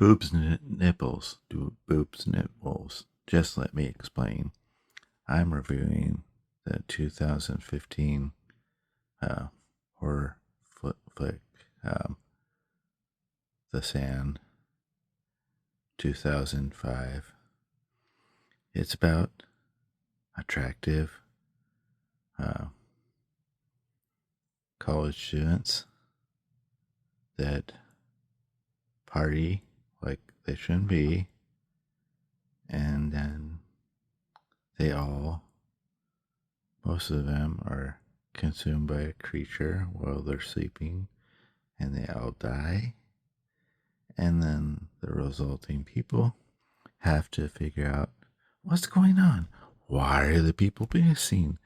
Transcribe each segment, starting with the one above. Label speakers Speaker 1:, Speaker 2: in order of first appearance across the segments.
Speaker 1: Nipples. Boobs nipples. Just let me explain. I'm reviewing the 2015 uh, horror flick, The Sand, 2005. It's about attractive uh, college students that party like they shouldn't be, and then most of them are consumed by a creature while they're sleeping, and they all die. And then the resulting people have to figure out what's going on. Why are the people being seen?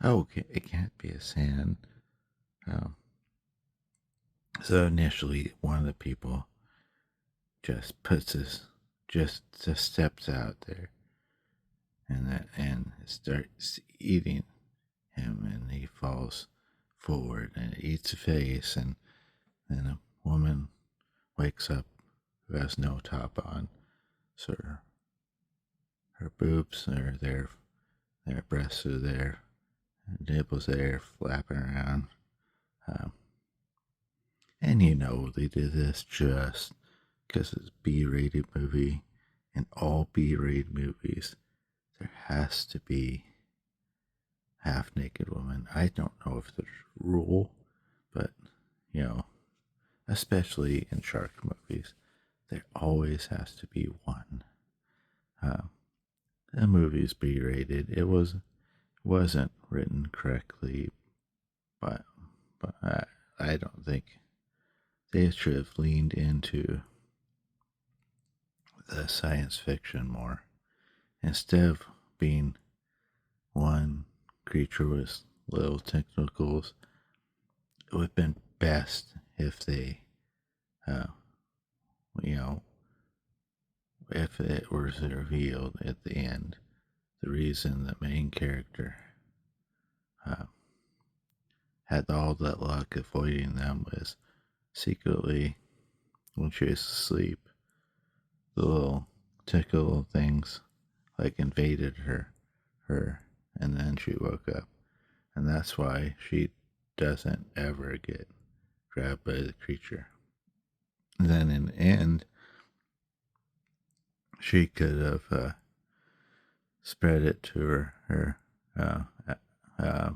Speaker 1: Oh, it can't be a sand. Um, so initially, one of the people just steps out there, and starts eating him, and he falls forward and eats a face, and then a woman wakes up who has no top on, so her boobs are there, their breasts are there, nipples there flapping around. Um, and they did this just because it's a B-rated movie. In all B-rated movies, there has to be half-naked woman. I don't know if there's a rule, but you know, especially in shark movies, there always has to be one. The movie's B-rated. Wasn't written correctly, but I don't think they should have leaned into the science fiction more instead of being one creature with little tentacles. It would have been best if they, uh, you know, if it was revealed at the end the reason the main character uh, had all that luck avoiding them was secretly, when she was asleep, the little tickle things like invaded her, and then she woke up, and that's why she doesn't ever get grabbed by the creature. And then in the end, she could have spread it to uh, uh,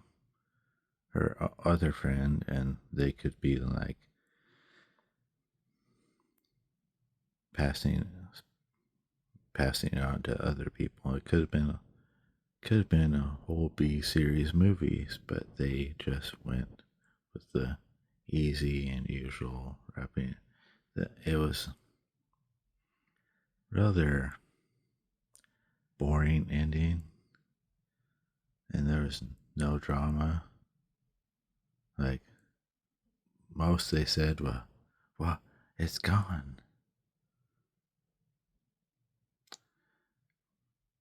Speaker 1: her other friend, and they could be like passing it on to other people. It could have been a whole B series movies, but they just went with the easy and usual wrapping. It was rather boring ending, and there was no drama. Like most they said, well, it's gone.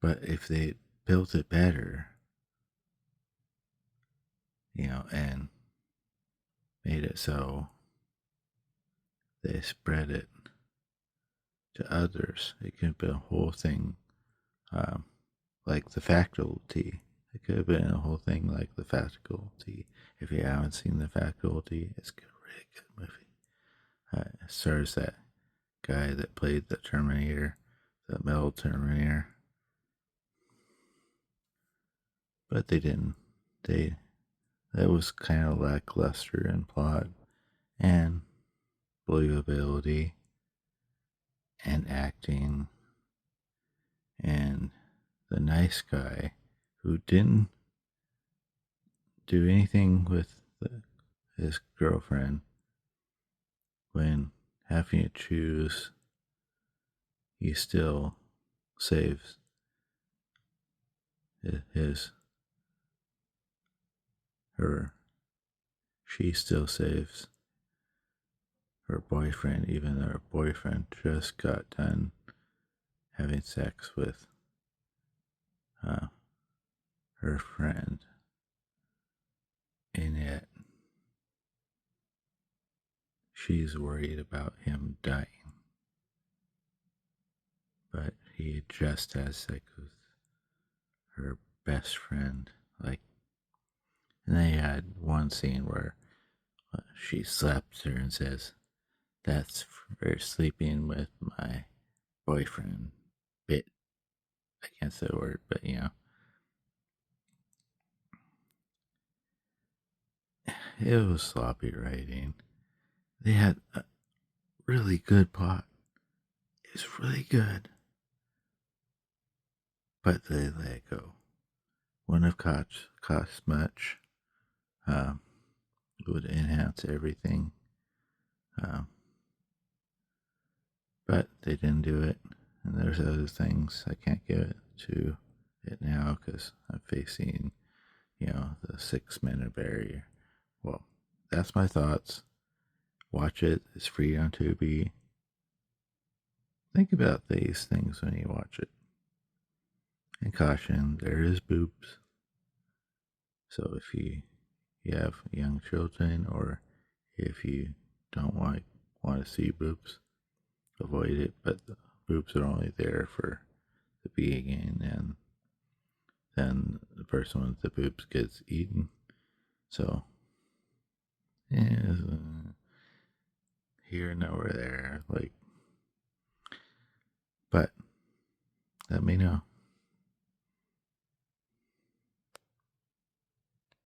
Speaker 1: But if they built it better, and made it so they spread it to others, it could have been a whole thing, um, like The Faculty. It could have been a whole thing like The Faculty. If you haven't seen The Faculty, it's a really good movie. It stars that guy that played the Terminator, the metal Terminator. But they didn't. That was kind of lackluster in plot and believability and acting, and the nice guy who didn't do anything with his girlfriend when having to choose, he still saves his her. She still saves her boyfriend, even though her boyfriend just got done having sex with uh, her friend. And yet, she's worried about him dying. But he just has sex with her best friend. Like, and they had one scene where she slaps her and says, "That's for sleeping with my boyfriend." Bit, I can't say the word, but it was sloppy writing. They had a really good plot. It was really good, but they let it go. Wouldn't have cost much. Um, it would enhance everything. Um, but they didn't do it. And there's other things I can't get to it now because I'm facing, the 6 minute barrier. Well, that's my thoughts. Watch it. It's free on Tubi. Think about these things when you watch it. And caution, there is boobs. So if you have young children or if you don't want to see boobs, avoid it. But the boobs are only there for the beginning, and then the person with the boobs gets eaten. So, yeah, here, nowhere, there. Like, but let me know.